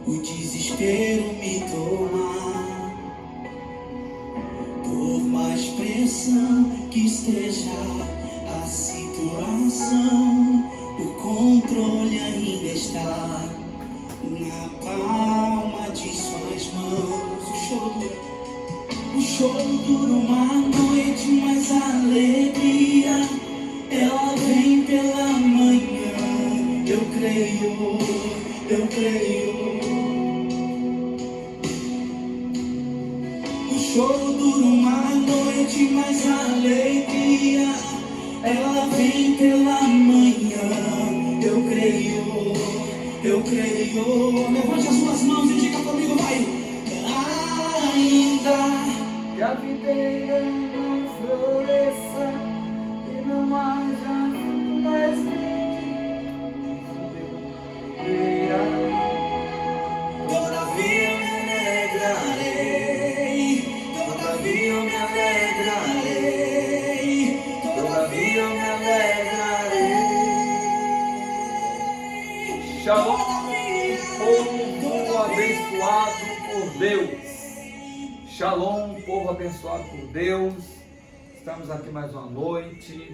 o desespero me toma. Por mais pressão que esteja a situação, o controle ainda está na palma de suas mãos. O choro dura uma noite, mas a alegria ela vem pela manhã. Eu creio, eu creio. O choro dura uma noite, mas a alegria ela vem pela manhã. Eu creio, eu creio. Levante as suas mãos e diga comigo, vai. Ainda Que a videira não floresça e não haja mais videira. Todavia me alegrarei, todavia me alegrarei, todavia me alegrarei. Shalom, povo abençoado por Deus. Shalom, povo abençoado por Deus. Estamos aqui mais uma noite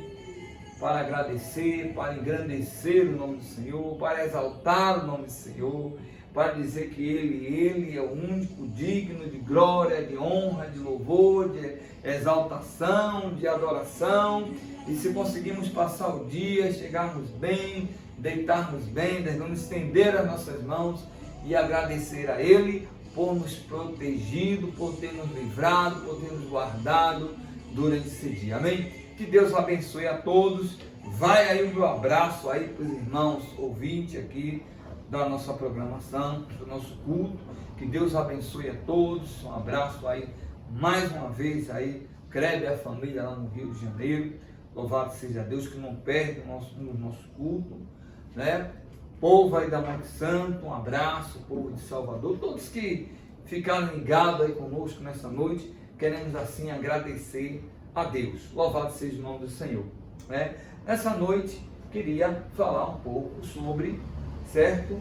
para agradecer, para engrandecer o nome do Senhor, para exaltar o nome do Senhor, para dizer que Ele é o único digno de glória, de honra, de louvor, de exaltação, de adoração. E se conseguimos passar o dia, chegarmos bem, deitarmos bem, devemos estender as nossas mãos e agradecer a Ele por nos protegido, por ter nos livrado, por ter nos guardado durante esse dia. Amém? Que Deus abençoe a todos. Vai aí o meu abraço aí para os irmãos ouvintes aqui da nossa programação, do nosso culto. Que Deus abençoe a todos. Um abraço aí mais uma vez aí, Crebe a família lá no Rio de Janeiro. Louvado seja Deus que não perde o nosso culto, né? Povo aí da Monte Santo, um abraço, povo de Salvador, todos que ficaram ligados aí conosco nessa noite, queremos assim agradecer a Deus. Louvado seja o nome do Senhor, né? Nessa noite, queria falar um pouco sobre, certo?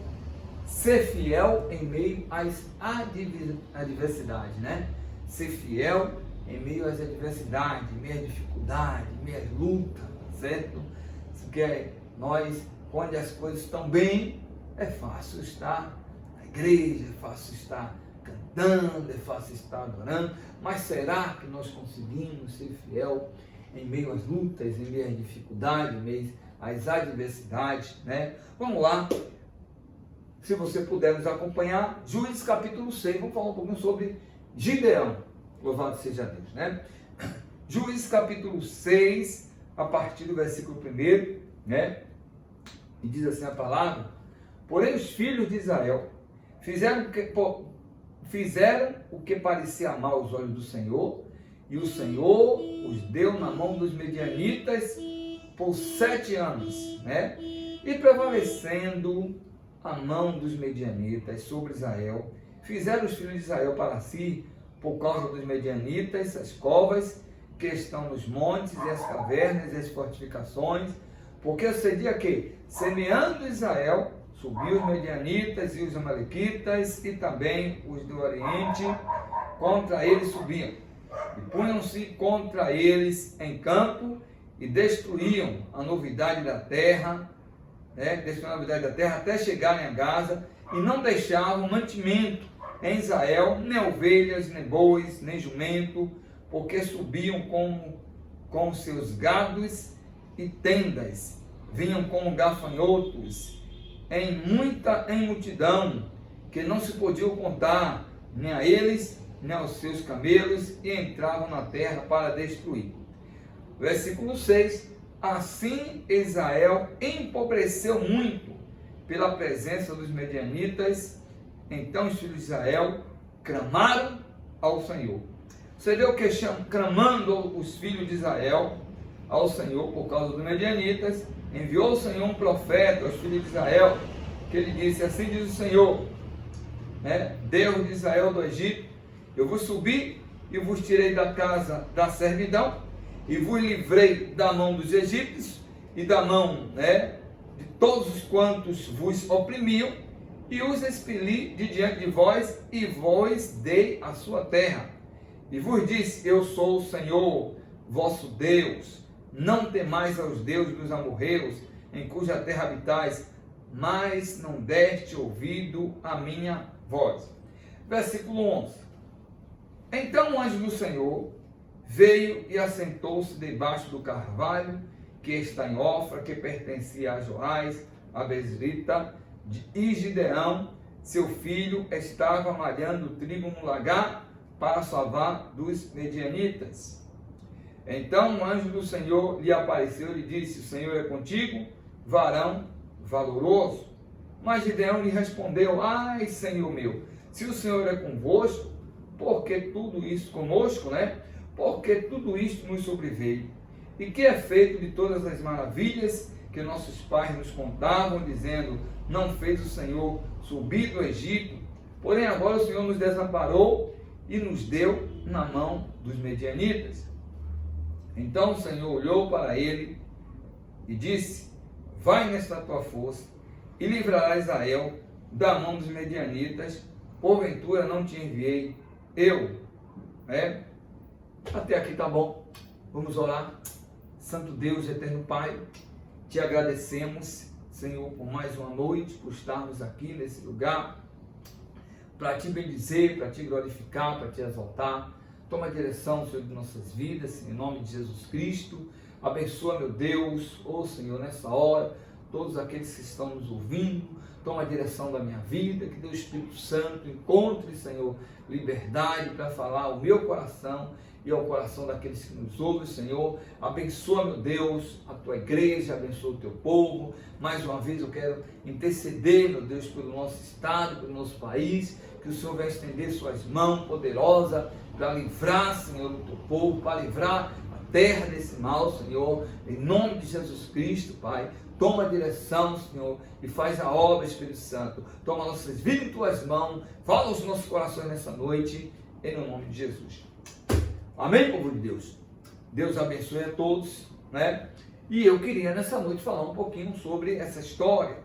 Ser fiel em meio às adversidades, né? Ser fiel em meio às adversidades, em meio às dificuldades, em meio às lutas, certo? Porque nós, quando as coisas estão bem, é fácil estar na igreja, é fácil estar cantando, é fácil estar adorando, mas será que nós conseguimos ser fiel em meio às lutas, em meio às dificuldades, em meio às adversidades, né? Vamos lá, se você puder nos acompanhar, Juízes capítulo 6, vamos falar um pouquinho sobre Gideão, louvado seja Deus, né? Juízes capítulo 6, a partir do versículo 1, né? E diz assim a palavra: porém os filhos de Israel fizeram o que parecia mal aos olhos do Senhor, e o Senhor os deu na mão dos medianitas por 7 anos, né? E prevalecendo a mão dos medianitas sobre Israel, fizeram os filhos de Israel para si, por causa dos medianitas, as covas que estão nos montes e as cavernas e as fortificações, porque sucedia que, semeando Israel, subiu os medianitas e os amalequitas e também os do Oriente, contra eles subiam, e punham-se contra eles em campo e destruíam a novidade da terra, né? Destruíam a novidade da terra até chegarem a Gaza, e não deixavam mantimento em Israel, nem ovelhas, nem bois, nem jumento, porque subiam com seus gados e tendas, vinham como gafanhotos em multidão, que não se podiam contar, nem a eles, nem aos seus camelos, e entravam na terra para destruir. Versículo 6, assim Israel empobreceu muito pela presença dos medianitas. Então os filhos de Israel clamaram ao Senhor. Você vê o que clamando os filhos de Israel ao Senhor por causa dos medianitas. Enviou o Senhor um profeta aos filhos de Israel, que ele disse: assim diz o Senhor, né? Deus de Israel do Egito, eu vos subi e vos tirei da casa da servidão, e vos livrei da mão dos egípcios e da mão, né, de todos os quantos vos oprimiam, e os expeli de diante de vós, e vos dei a sua terra. E vos disse, eu sou o Senhor, vosso Deus. Não temais aos deuses dos amorreus, em cuja terra habitais, mas não deste ouvido à minha voz. Versículo 11. Então o anjo do Senhor veio e assentou-se debaixo do carvalho, que está em Ofra, que pertencia a Joás, a Bezrita, e Gideão, seu filho, estava malhando trigo no lagar para salvar dos medianitas. Então o anjo do Senhor lhe apareceu e lhe disse, o Senhor é contigo, varão valoroso. Mas Gideão lhe respondeu, ai, Senhor meu, se o Senhor é convosco, por que tudo isso conosco, né? Porque tudo isto nos sobreveio. E que é feito de todas as maravilhas que nossos pais nos contavam, dizendo, não fez o Senhor subir do Egito, porém agora o Senhor nos desamparou e nos deu na mão dos medianitas. Então o Senhor olhou para ele e disse, vai nesta tua força e livrarás Israel da mão dos medianitas, porventura não te enviei eu. Até aqui tá bom, vamos orar. Santo Deus, eterno Pai, te agradecemos, Senhor, por mais uma noite, por estarmos aqui nesse lugar, para te bendizer, para te glorificar, para te exaltar. Toma a direção, Senhor, de nossas vidas, em nome de Jesus Cristo. Abençoa, meu Deus, Senhor, nessa hora, todos aqueles que estão nos ouvindo. Toma a direção da minha vida, que Deus Espírito Santo encontre, Senhor, liberdade para falar ao meu coração e ao coração daqueles que nos ouvem, Senhor. Abençoa, meu Deus, a tua igreja, abençoa o teu povo. Mais uma vez eu quero interceder, meu Deus, pelo nosso estado, pelo nosso país, que o Senhor vai estender suas mãos poderosas para livrar, Senhor, o teu povo, para livrar a terra desse mal, Senhor, em nome de Jesus Cristo, Pai. Toma a direção, Senhor, e faz a obra, Espírito Santo. Toma nossas vidas em tuas mãos, fala aos nossos corações nessa noite, em nome de Jesus. Amém, povo de Deus? Deus abençoe a todos, né? E eu queria nessa noite falar um pouquinho sobre essa história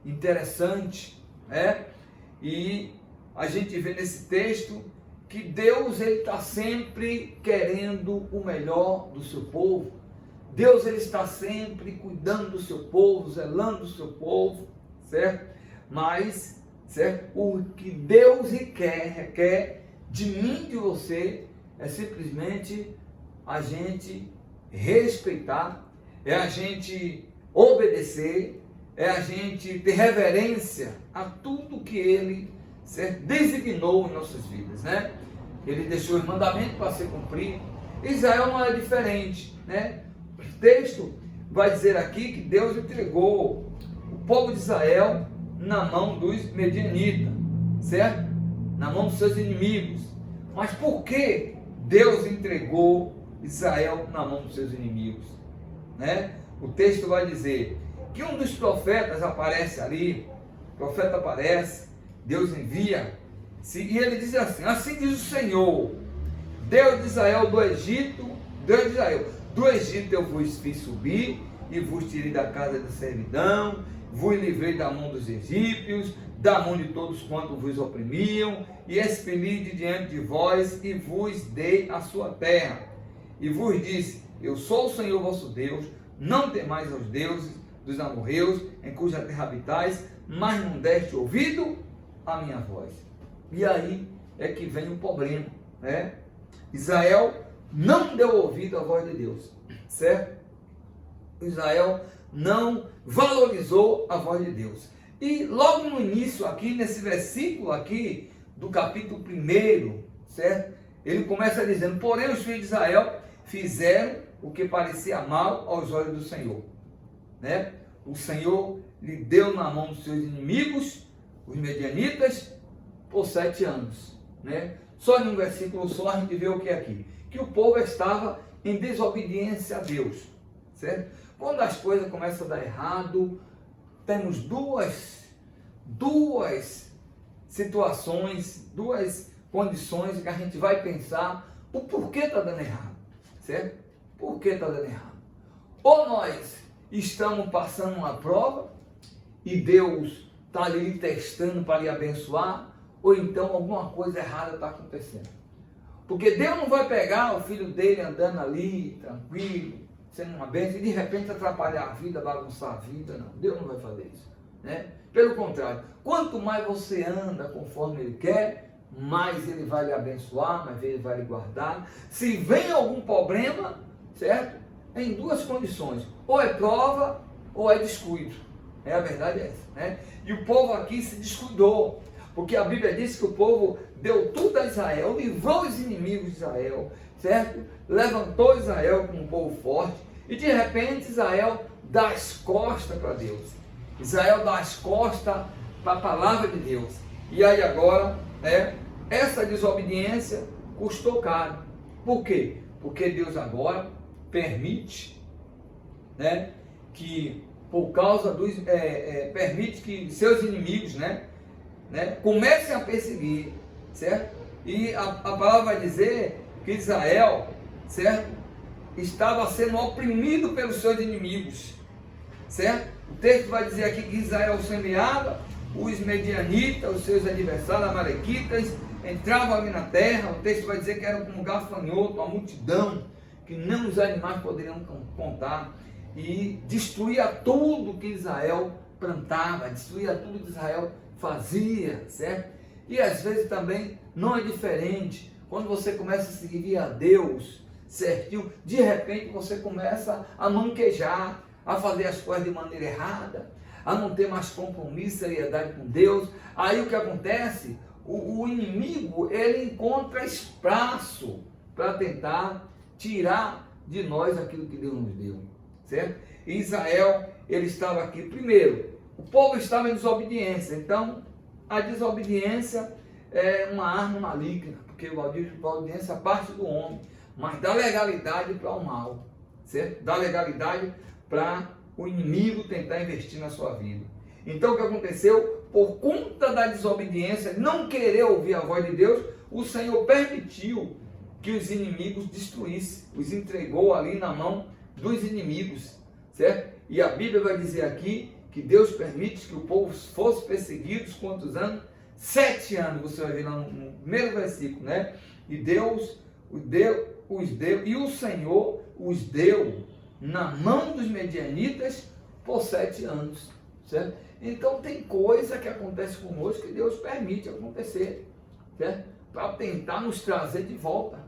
interessante, né? E a gente vê nesse texto que Deus, ele está sempre querendo o melhor do seu povo. Deus, ele está sempre cuidando do seu povo, zelando do seu povo, certo? Mas, certo? O que Deus requer de mim e de você é simplesmente a gente respeitar, é a gente obedecer, é a gente ter reverência a tudo que Ele, certo, designou em nossas vidas, né? Ele deixou os mandamentos para ser cumprido. Israel não é diferente, né? O texto vai dizer aqui que Deus entregou o povo de Israel na mão dos medianitas, certo? Na mão dos seus inimigos. Mas por que Deus entregou Israel na mão dos seus inimigos, né? O texto vai dizer que um dos profetas aparece ali, o profeta aparece, Deus envia, e ele diz assim, assim diz o Senhor, Deus de Israel do Egito, Deus de Israel, do Egito eu vos fiz subir, e vos tirei da casa da servidão, vos livrei da mão dos egípcios, da mão de todos quantos vos oprimiam, e expeli de diante de vós, e vos dei a sua terra. E vos disse, eu sou o Senhor vosso Deus, não temais aos deuses dos amorreus, em cuja terra habitais, mas não deste ouvido à minha voz. E aí é que vem o problema, né? Israel não deu ouvido à voz de Deus, certo? Israel não valorizou a voz de Deus. E logo no início aqui, nesse versículo aqui, do capítulo 1, certo? Ele começa dizendo, porém os filhos de Israel fizeram o que parecia mal aos olhos do Senhor, né? O Senhor lhe deu na mão dos seus inimigos, os medianitas, por 7 anos, né? Só em um versículo só a gente vê o que é aqui, que o povo estava em desobediência a Deus, certo? Quando as coisas começam a dar errado, temos duas situações, duas condições que a gente vai pensar o porquê está dando errado, certo? Por que está dando errado? Ou nós estamos passando uma prova e Deus está ali lhe testando para lhe abençoar, ou então alguma coisa errada está acontecendo. Porque Deus não vai pegar o filho dele andando ali, tranquilo, sendo uma bênção, e de repente atrapalhar a vida, bagunçar a vida, não. Deus não vai fazer isso, né? Pelo contrário, quanto mais você anda conforme Ele quer, mais Ele vai lhe abençoar, mais Ele vai lhe guardar. Se vem algum problema, certo? Em duas condições, ou é prova, ou é descuido. A verdade é essa, né? E o povo aqui se descuidou, porque a Bíblia diz que o povo deu tudo a Israel, livrou os inimigos de Israel, certo? Levantou Israel como um povo forte, e de repente Israel dá as costas para Deus. Israel dá as costas para a palavra de Deus. E aí agora, essa desobediência custou caro. Por quê? Porque Deus agora permite, né, que por causa dos permite que seus inimigos, comecem a perseguir, certo? E a palavra vai dizer que Israel, certo, estava sendo oprimido pelos seus inimigos, certo? O texto vai dizer aqui que Israel semeava, os medianitas, os seus adversários, amalequitas, entravam ali na terra. O texto vai dizer que era como um gafanhoto, uma multidão que nem os animais poderiam contar, e destruía tudo que Israel plantava, destruía tudo que Israel fazia, certo? E às vezes também não é diferente, quando você começa a seguir a Deus certinho, de repente você começa a manquejar, a fazer as coisas de maneira errada, a não ter mais compromisso, seriedade com Deus. Aí o que acontece? O inimigo, ele encontra espaço para tentar tirar de nós aquilo que Deus nos deu, certo? E Israel, ele estava aqui, primeiro, o povo estava em desobediência. Então a desobediência é uma arma maligna, porque a desobediência parte do homem, mas dá legalidade para o mal, certo? Dá legalidade para o inimigo tentar investir na sua vida. Então o que aconteceu? Por conta da desobediência, não querer ouvir a voz de Deus, o Senhor permitiu que os inimigos destruíssem, os entregou ali na mão dos inimigos, certo? E a Bíblia vai dizer aqui que Deus permite que o povo fosse perseguido quantos anos? 7 anos, você vai ver lá no primeiro versículo, né? E Deus os deu, e o Senhor os deu na mão dos medianitas por 7 anos, certo? Então tem coisa que acontece conosco que Deus permite acontecer, certo? Para tentar nos trazer de volta,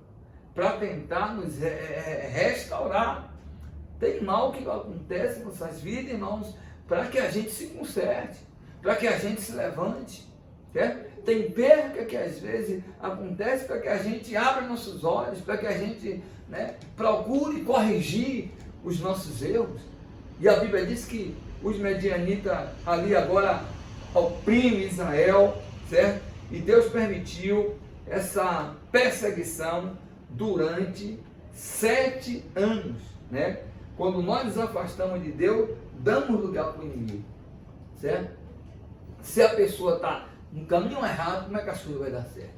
para tentar nos restaurar. Tem mal que acontece em nossas vidas, irmãos, para que a gente se conserte, para que a gente se levante, certo? Tem perca que às vezes acontece para que a gente abra nossos olhos, para que a gente procure corrigir os nossos erros. E a Bíblia diz que os medianitas ali agora oprimem Israel, certo? E Deus permitiu essa perseguição durante 7 anos, né? Quando nós nos afastamos de Deus, damos lugar para o inimigo, certo? Se a pessoa está no caminho errado, como é que a coisa vai dar certo?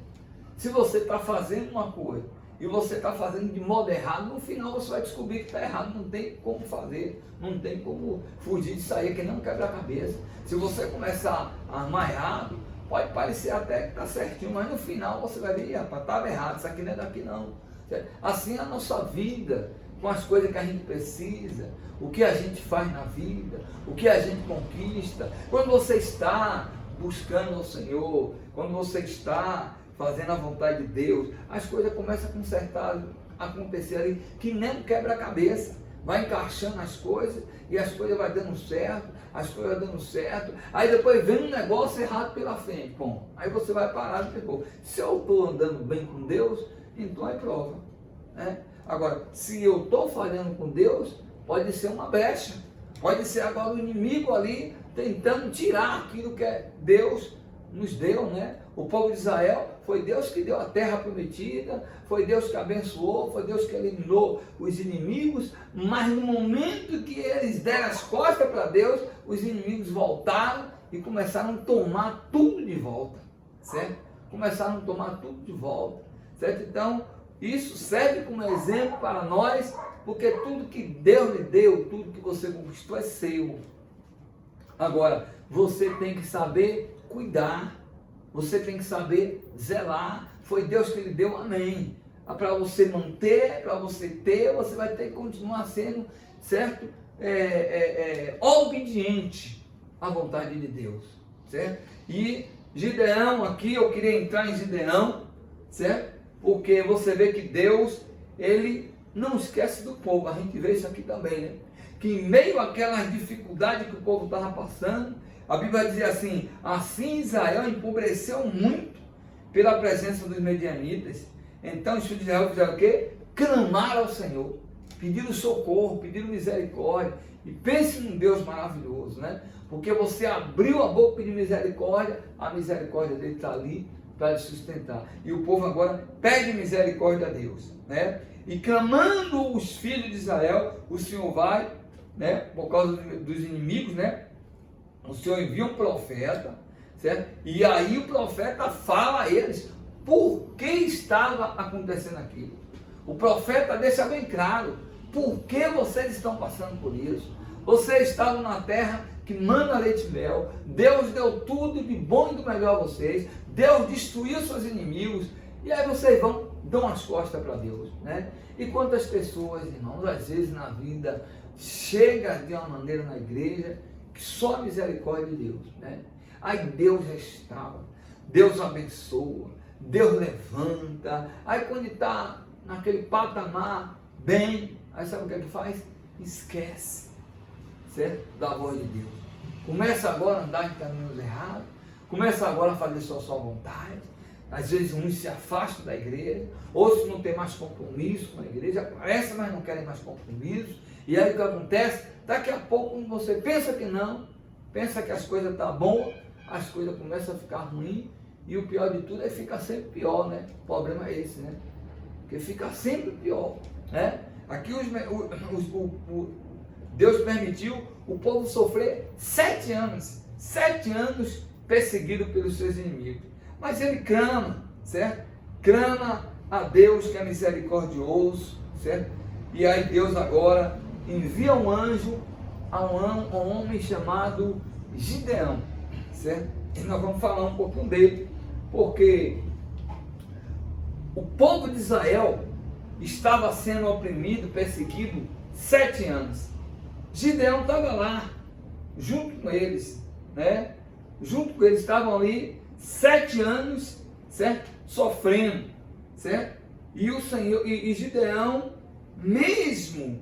Se você está fazendo uma coisa e você está fazendo de modo errado, no final você vai descobrir que está errado, não tem como fazer, não tem como fugir disso aí, que nem um quebra-cabeça. Se você começar a armar errado, pode parecer até que está certinho, mas no final você vai ver, rapaz, estava errado, isso aqui não é daqui não. Certo? Assim é a nossa vida, com as coisas que a gente precisa, o que a gente faz na vida, o que a gente conquista. Quando você está buscando o Senhor, quando você está fazendo a vontade de Deus, as coisas começam a consertar, a acontecer ali, que nem um quebra-cabeça, vai encaixando as coisas, e as coisas vai dando certo, as coisas dando certo, aí depois vem um negócio errado pela frente, bom, aí você vai parar e dizer, se eu estou andando bem com Deus, então é prova, né? Agora, se eu estou falhando com Deus, pode ser uma brecha, pode ser agora o inimigo ali tentando tirar aquilo que Deus nos deu, né? O povo de Israel, foi Deus que deu a terra prometida, foi Deus que abençoou, foi Deus que eliminou os inimigos, mas no momento que eles deram as costas para Deus, os inimigos voltaram e começaram a tomar tudo de volta, certo? Começaram a tomar tudo de volta, certo? Então, isso serve como exemplo para nós, porque tudo que Deus lhe deu, tudo que você conquistou é seu. Agora, você tem que saber cuidar, você tem que saber zelar. Foi Deus que lhe deu, amém. Para você manter, para você ter, você vai ter que continuar sendo, certo? Obediente à vontade de Deus, certo? E Gideão aqui, eu queria entrar em Gideão, certo? Porque você vê que Deus, ele não esquece do povo. A gente vê isso aqui também, né? Que em meio àquelas dificuldades que o povo estava passando, a Bíblia dizia assim: assim Israel empobreceu muito pela presença dos medianitas. Então os filhos de Israel fizeram o quê? Clamaram ao Senhor, pediram socorro, pediram misericórdia. E pense num Deus maravilhoso, né? Porque você abriu a boca de misericórdia, a misericórdia dele está ali para lhe sustentar. E o povo agora pede misericórdia a Deus, né? E clamando os filhos de Israel, o Senhor vai, né? Por causa dos inimigos, né? O Senhor envia um profeta, certo? E aí o profeta fala a eles por que estava acontecendo aquilo. O profeta deixa bem claro por que vocês estão passando por isso. Vocês estavam na terra que manda leite e mel. Deus deu tudo de bom e do melhor a vocês. Deus destruiu seus inimigos. E aí vocês dão as costas para Deus, né? E quantas pessoas, irmãos, às vezes na vida chega de uma maneira na igreja que só a misericórdia de Deus, né? Aí Deus restaura, Deus abençoa, Deus levanta. Aí quando está naquele patamar bem, aí sabe o que é que faz? Esquece, certo? Da voz de Deus. Começa agora a andar em caminhos errados, começa agora a fazer só a sua vontade. Às vezes uns se afastam da igreja, outros não tem mais compromisso com a igreja, aparecem, mas não querem mais compromisso. E aí o que acontece? Daqui a pouco, quando você pensa que não, pensa que as coisas estão boas, as coisas começam a ficar ruins, e o pior de tudo é ficar sempre pior, né? O problema é esse, né? Porque fica sempre pior, né? Aqui Deus permitiu o povo sofrer 7 anos perseguido pelos seus inimigos. Mas ele clama, certo? Clama a Deus que é misericordioso, certo? E aí Deus agora envia um anjo a um homem chamado Gideão, certo? E nós vamos falar um pouquinho dele, porque o povo de Israel estava sendo oprimido, perseguido 7 anos. Gideão estava lá, junto com eles, né? Junto com eles, estavam ali 7 anos, certo? Sofrendo, certo? E o Senhor, e Gideão, mesmo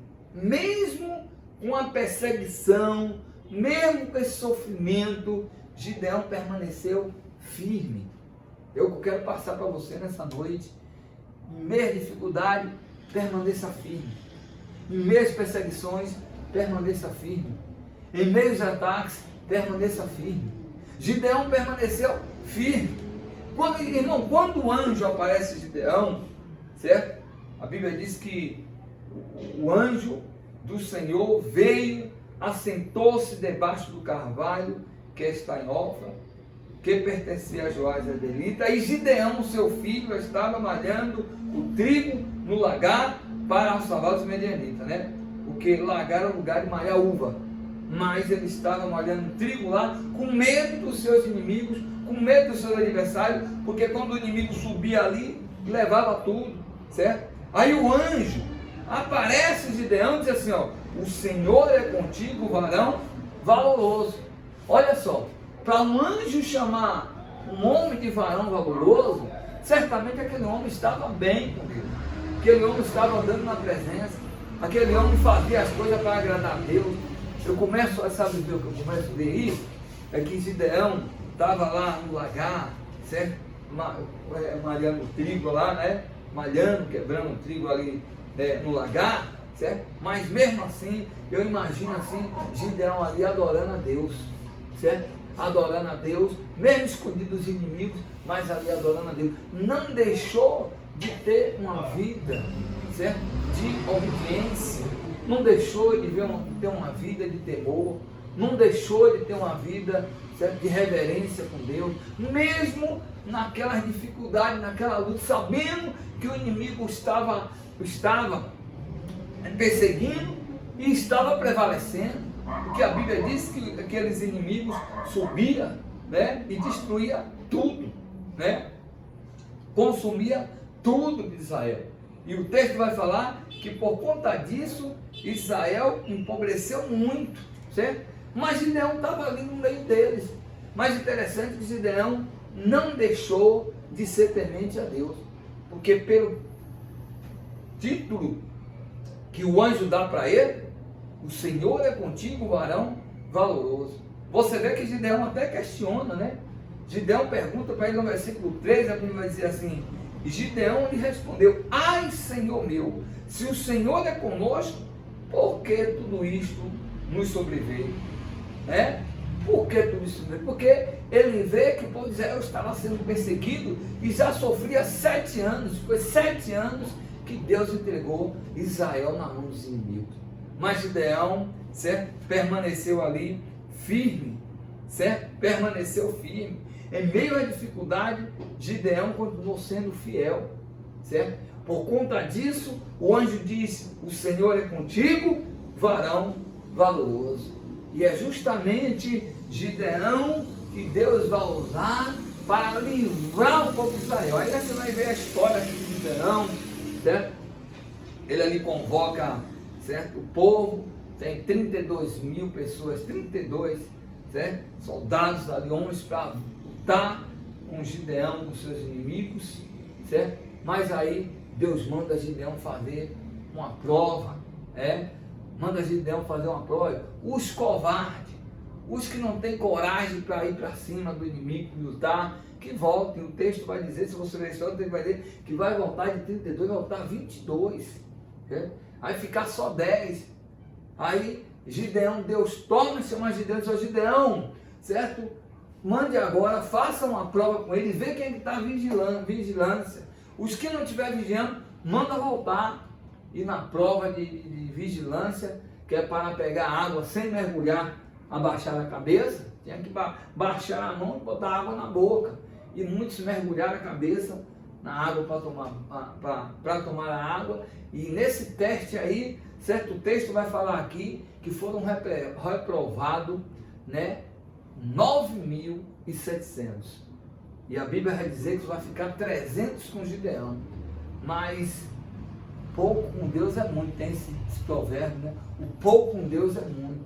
com a perseguição, mesmo com esse sofrimento, Gideão permaneceu firme. Eu quero passar para você nessa noite, em meio à dificuldade, permaneça firme. Em meio às perseguições, permaneça firme. Em meio aos ataques, permaneça firme. Gideão permaneceu firme. Quando o anjo aparece em Gideão, certo? A Bíblia diz que o anjo do Senhor veio, assentou-se debaixo do carvalho que está em Ofra, que pertencia a Joás e Adelita, e Gideão, seu filho, estava malhando o trigo no lagar para salvar os medianitas, né? Porque lagar é o lugar de malhar uva, mas ele estava malhando trigo lá, com medo dos seus inimigos, com medo dos seus adversários, porque quando o inimigo subia ali, levava tudo, certo? Aí o anjo aparece Gideão e diz assim, ó: o Senhor é contigo, varão valoroso. Olha só, para um anjo chamar um homem de varão valoroso, certamente aquele homem estava bem com Deus, aquele homem estava andando na presença, aquele homem fazia as coisas para agradar a Deus. Sabe o que eu começo a ver isso? É que Gideão estava lá no lagar, certo? Malhando o trigo lá, né? Malhando, quebrando o trigo ali, né? No lagar, certo? Mas mesmo assim, eu imagino assim, Gideão ali adorando a Deus, certo? Adorando a Deus, mesmo escondido dos inimigos, mas ali adorando a Deus. Não deixou de ter uma vida, certo? De obediência. Não deixou de ter uma vida de temor. Não deixou de ter uma vida, certo? De reverência com Deus. Mesmo naquelas dificuldades, naquela luta, sabendo que o inimigo estava perseguindo e estava prevalecendo. Porque a Bíblia diz que aqueles inimigos subiam, né, e destruía tudo, né, consumia tudo de Israel. E o texto vai falar que por conta disso Israel empobreceu muito, certo? Mas Gideão estava ali no meio deles. Mas interessante que Gideão não deixou de ser temente a Deus, porque pelo título que o anjo dá para ele, o Senhor é contigo, varão valoroso. Você vê que Gideão até questiona, né? Gideão pergunta para ele no versículo 3, a Bíblia vai dizer assim: e Gideão lhe respondeu: ai, Senhor meu, se o Senhor é conosco, por que tudo isto nos sobreveio? Por que tudo isso? Porque ele vê que o povo de Israel estava sendo perseguido e já sofria 7 anos. Foi 7 anos que Deus entregou Israel na mão dos inimigos. Mas Gideão, certo, permaneceu ali firme, certo? Permaneceu firme. Em meio à dificuldade, Gideão continuou sendo fiel, certo? Por conta disso, o anjo disse: o Senhor é contigo, varão valoroso. E é justamente Gideão que Deus vai usar para livrar o povo de Israel. Aí você vai ver a história de Gideão, certo? Ele ali convoca, certo, o povo, tem 32 mil pessoas, 32, certo? Soldados ali, homens para lutar com Gideão, com seus inimigos, certo? Mas aí Deus manda Gideão fazer uma prova, manda Gideão fazer uma prova. Os covardes, os que não têm coragem para ir para cima do inimigo, lutar, que voltem. O texto vai dizer, se você ler a história, o texto vai dizer que vai voltar de 32, vai voltar 22, certo? Aí ficar só 10. Aí Gideão, Deus torna a chamar Gideão e diz: Gideão, certo? Mande agora, faça uma prova com ele, vê quem está vigilância. Os que não estiver vigiando, manda voltar. E na prova de vigilância, que é para pegar água sem mergulhar, abaixar a cabeça, tinha que baixar a mão e botar água na boca. E muitos mergulharam a cabeça na água para tomar a água. E nesse teste aí, certo, o texto vai falar aqui que foram reprovados, né, 9.700. E a Bíblia vai dizer que vai ficar 300 com Gideão. Mas pouco com Deus é muito, tem esse provérbio, né? O pouco com Deus é muito,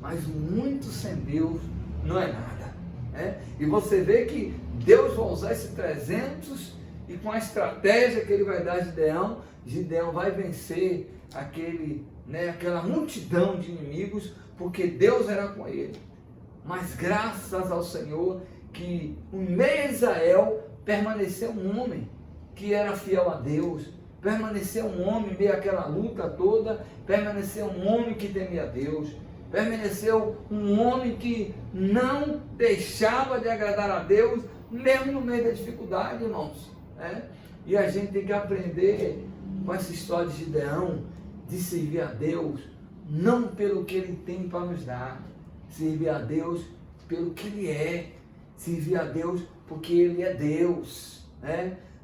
mas muito sem Deus não é nada, né? E você vê que Deus vai usar esse 300 e com a estratégia que ele vai dar a Gideão, Gideão vai vencer aquela multidão de inimigos, porque Deus era com ele. Mas graças ao Senhor que no meio de Israel permaneceu um homem que era fiel a Deus, permaneceu um homem em meio àquela luta toda, permaneceu um homem que temia a Deus, permaneceu um homem que não deixava de agradar a Deus, mesmo no meio da dificuldade, irmãos. E a gente tem que aprender com essa história de Gideão, de servir a Deus, não pelo que ele tem para nos dar, servir a Deus pelo que ele é, servir a Deus porque ele é Deus,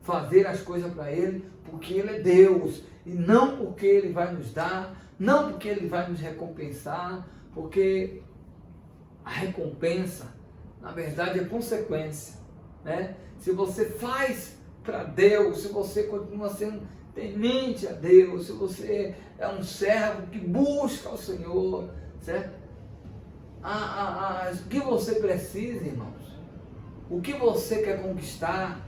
fazer as coisas para ele porque ele é Deus, e não porque ele vai nos dar, não porque ele vai nos recompensar, porque a recompensa, na verdade, é consequência, Se você faz para Deus, se você continua sendo temente a Deus, se você é um servo que busca o Senhor, certo? O que você precisa, irmãos, o que você quer conquistar,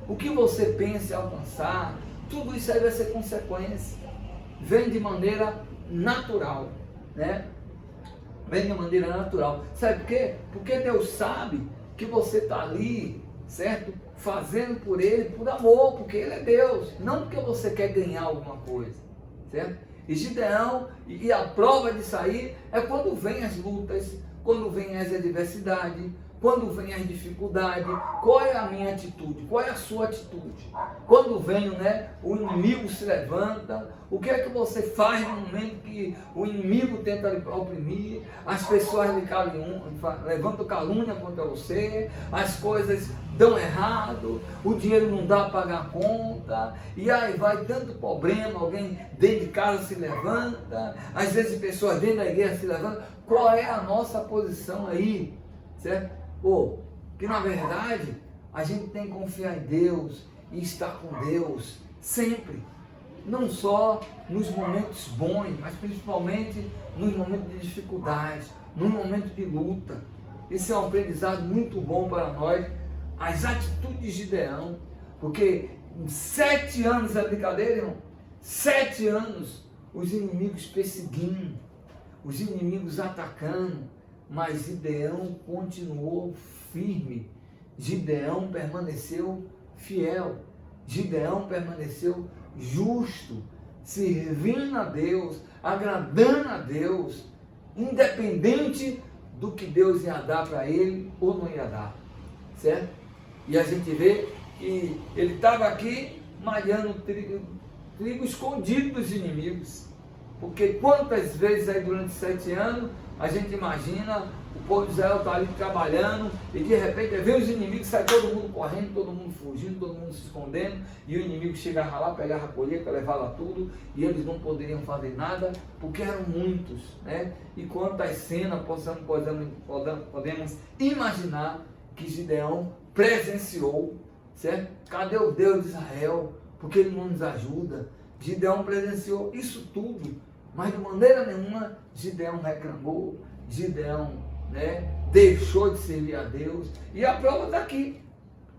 o que você pensa em alcançar, tudo isso aí vai ser consequência, vem de maneira natural, Vem de maneira natural. Sabe por quê? Porque Deus sabe que você está ali, certo? Fazendo por Ele, por amor, porque Ele é Deus, não porque você quer ganhar alguma coisa, certo? E Gideão, e a prova de sair é quando vem as lutas, quando vem as adversidades, Quando vem as dificuldades, qual é a minha atitude? Qual é a sua atitude? Quando vem, o inimigo se levanta, o que é que você faz no momento que o inimigo tenta lhe oprimir, as pessoas lhe levantam calúnia contra você, as coisas dão errado, o dinheiro não dá para pagar a conta, e aí vai tanto problema, alguém dentro de casa se levanta, às vezes pessoas dentro da igreja se levantam. Qual é a nossa posição aí? Certo? Que na verdade a gente tem que confiar em Deus e estar com Deus sempre, não só nos momentos bons, mas principalmente nos momentos de dificuldade, nos momentos de luta. Esse é um aprendizado muito bom para nós, as atitudes de Gideão, porque em 7 anos, é brincadeira, irmão? 7 anos os inimigos perseguindo, os inimigos atacando, mas Gideão continuou firme, Gideão permaneceu fiel, Gideão permaneceu justo, servindo a Deus, agradando a Deus, independente do que Deus ia dar para ele ou não ia dar, certo? E a gente vê que ele estava aqui malhando trigo escondido dos inimigos, porque quantas vezes aí durante 7 anos a gente imagina o povo de Israel está ali trabalhando e de repente vem os inimigos, sai todo mundo correndo, todo mundo fugindo, todo mundo se escondendo, e o inimigo chegava lá, pegava a colheita, levava tudo, e eles não poderiam fazer nada porque eram muitos, E quantas cenas podemos imaginar que Gideão presenciou, certo? Cadê o Deus de Israel? Porque ele não nos ajuda. Gideão presenciou isso tudo, mas de maneira nenhuma Gideão reclamou, Gideão deixou de servir a Deus. E a prova está aqui,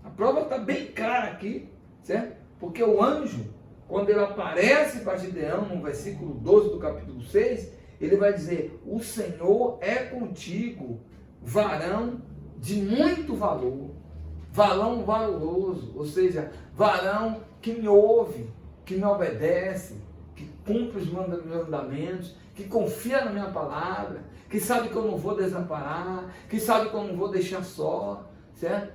a prova está bem clara aqui, certo? Porque o anjo, quando ele aparece para Gideão, no versículo 12 do capítulo 6, ele vai dizer: o Senhor é contigo, varão de muito valor, varão valoroso, ou seja, varão que me ouve, que me obedece, que cumpre os meus mandamentos, que confia na minha palavra, que sabe que eu não vou desamparar, que sabe que eu não vou deixar só, certo?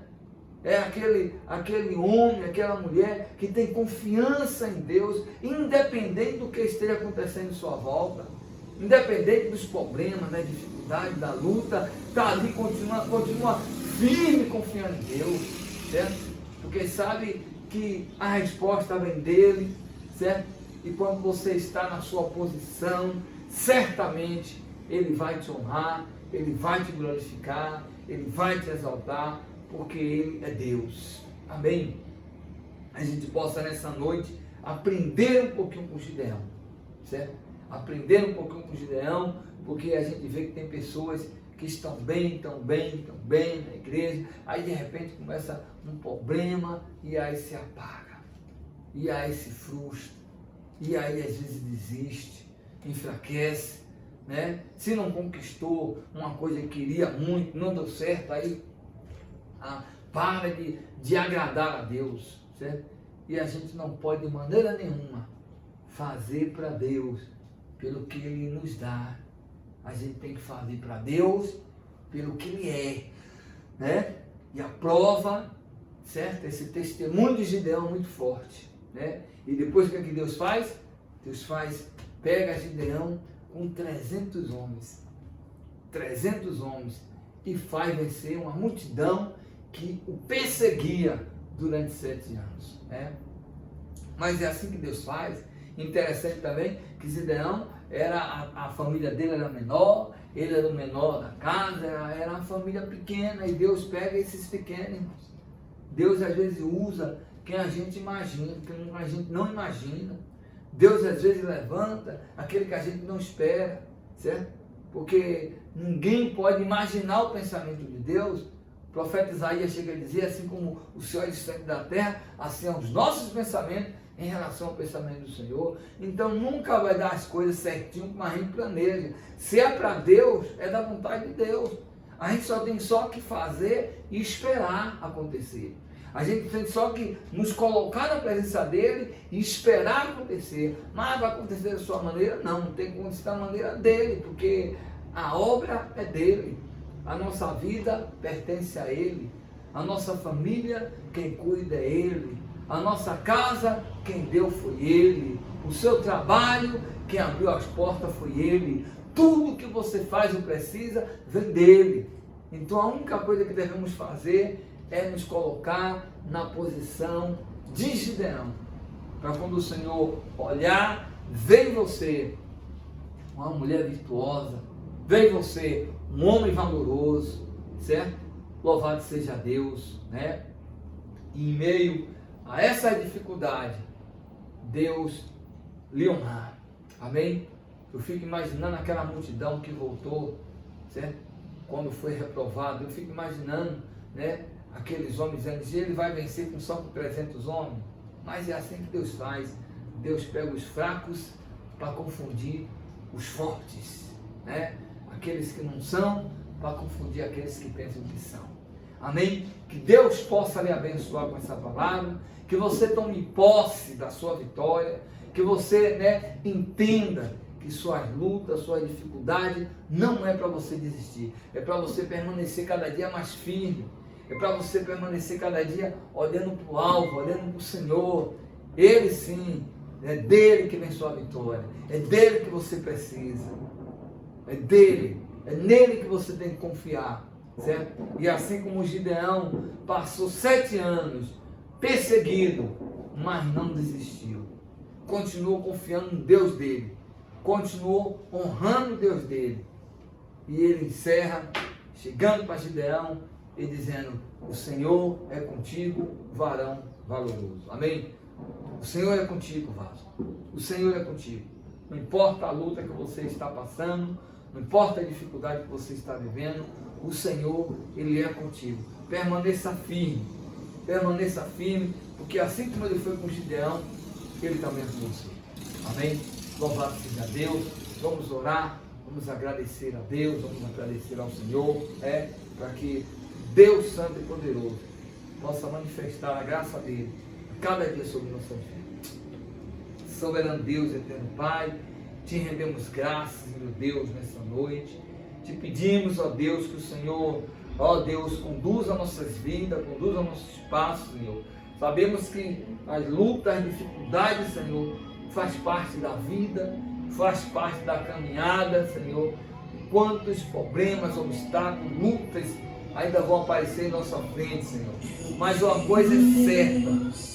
É aquele homem, aquela mulher que tem confiança em Deus, independente do que esteja acontecendo em sua volta, independente dos problemas, da dificuldade, da luta, está ali, continua firme confiando em Deus, certo? Porque sabe que a resposta vem dele, certo? E quando você está na sua posição, certamente ele vai te honrar, ele vai te glorificar, ele vai te exaltar, porque ele é Deus. Amém? A gente possa nessa noite aprender um pouquinho com Gideão, certo? Aprender um pouquinho com Gideão, porque a gente vê que tem pessoas que estão bem na igreja, aí de repente começa um problema e aí se apaga, e aí se frustra, e aí às vezes desiste, enfraquece, Se não conquistou uma coisa que queria muito, não deu certo, aí para de agradar a Deus, certo? E a gente não pode de maneira nenhuma fazer para Deus pelo que Ele nos dá. A gente tem que fazer para Deus pelo que Ele é, E a prova, certo? Esse testemunho de Gideão é muito forte, E depois o que é que Deus faz? Deus pega Gideão com 300 homens, e faz vencer uma multidão que o perseguia durante 7 anos, Mas é assim que Deus faz. Interessante também que Gideão a família dele era menor, ele era o menor da casa, era uma família pequena, e Deus pega esses pequenos, irmãos. Deus às vezes usa quem a gente imagina, quem a gente não imagina. Deus às vezes levanta aquele que a gente não espera, certo? Porque ninguém pode imaginar o pensamento de Deus. O profeta Isaías chega a dizer: assim como o Senhor é distante da terra, assim são os nossos pensamentos em relação ao pensamento do Senhor. Então nunca vai dar as coisas certinho como a gente planeja. Se é para Deus, é da vontade de Deus. A gente só tem que fazer e esperar acontecer. A gente tem só que nos colocar na presença dele e esperar acontecer. Mas vai acontecer da sua maneira? Não tem como acontecer da maneira dele, porque a obra é dele. A nossa vida pertence a Ele. A nossa família, quem cuida é Ele. A nossa casa, quem deu foi Ele. O seu trabalho, quem abriu as portas foi Ele. Tudo que você faz ou precisa, vem dEle. Então a única coisa que devemos fazer é nos colocar na posição de Gideão. Para quando o Senhor olhar, ver em você uma mulher virtuosa, ver em você um homem valoroso, certo? Louvado seja Deus, né? E em meio a essa dificuldade, Deus lhe honrar. Amém? Eu fico imaginando aquela multidão que voltou, certo? Quando foi reprovado, eu fico imaginando, né? Aqueles homens dizendo, ele vai vencer só com 300 homens. Mas é assim que Deus faz. Deus pega os fracos para confundir os fortes, né? Aqueles que não são, para confundir aqueles que pensam que são. Amém? Que Deus possa lhe abençoar com essa palavra, que você tome posse da sua vitória, que você, né, entenda que suas lutas, sua dificuldade não é para você desistir, é para você permanecer cada dia mais firme, é para você permanecer cada dia olhando para o alvo, olhando para o Senhor. Ele sim, é dele que vem sua vitória, é dele que você precisa, é dele, é nele que você tem que confiar, certo? E assim como Gideão passou 7 anos perseguido, mas não desistiu, continuou confiando no Deus dele, continuou honrando o Deus dele. E ele encerra, chegando para Gideão e dizendo, o Senhor é contigo, varão valoroso. Amém? O Senhor é contigo, vaso. O Senhor é contigo. Não importa a luta que você está passando, não importa a dificuldade que você está vivendo, o Senhor, Ele é contigo. Permaneça firme, porque assim como Ele foi com Gideão, Ele também é com você. Amém? Louvado seja Deus. Vamos orar, vamos agradecer a Deus, vamos agradecer ao Senhor, para que Deus Santo e Poderoso possa manifestar a graça dele a cada dia sobre nossa vida. Soberano Deus, eterno Pai, te rendemos graças, meu Deus, nessa noite. Te pedimos, ó Deus, que o Senhor, ó Deus, conduza nossas vidas, conduza nossos passos, Senhor. Sabemos que as lutas, as dificuldades, Senhor, faz parte da vida, faz parte da caminhada, Senhor. Quantos problemas, obstáculos, lutas ainda vão aparecer em nossa frente, Senhor. Mas uma coisa é certa,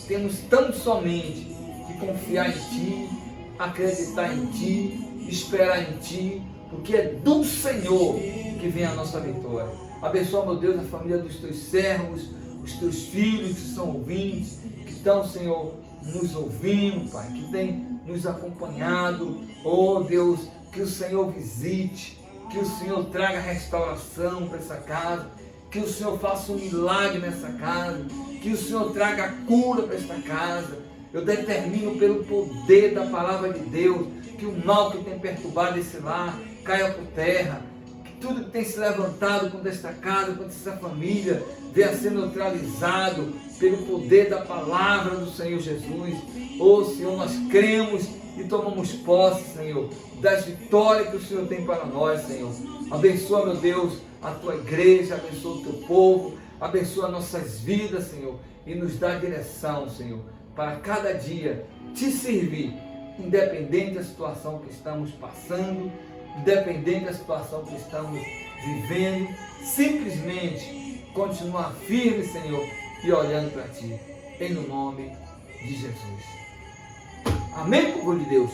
temos tão somente que confiar em Ti, acreditar em Ti, esperar em Ti, porque é do Senhor que vem a nossa vitória. Abençoa, meu Deus, a família dos Teus servos, os Teus filhos que são ouvintes, que estão, Senhor, nos ouvindo, Pai, que tem nos acompanhado. Oh Deus, que o Senhor visite, que o Senhor traga restauração para essa casa, que o Senhor faça um milagre nessa casa, que o Senhor traga cura para esta casa. Eu determino pelo poder da palavra de Deus, que o mal que tem perturbado esse lar caia por terra, que tudo que tem se levantado contra esta casa, contra essa família, venha a ser neutralizado pelo poder da palavra do Senhor Jesus. Oh Senhor, nós cremos e tomamos posse, Senhor, das vitórias que o Senhor tem para nós, Senhor. Abençoa, meu Deus, a Tua igreja, abençoa o Teu povo, abençoa nossas vidas, Senhor, e nos dá direção, Senhor, para cada dia Te servir, independente da situação que estamos passando, independente da situação que estamos vivendo, simplesmente continuar firme, Senhor, e olhando para Ti, em nome de Jesus. Amém, povo de Deus?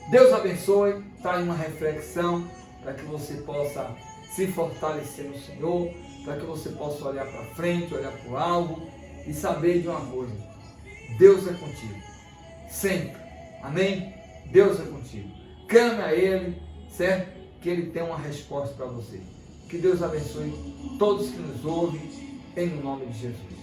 Deus abençoe, está aí uma reflexão para que você possa se fortalecer no Senhor, para que você possa olhar para frente, olhar para o alvo e saber de uma coisa: Deus é contigo, sempre. Amém? Deus é contigo. Clame a Ele, certo? Que Ele tem uma resposta para você. Que Deus abençoe todos que nos ouvem, em nome de Jesus.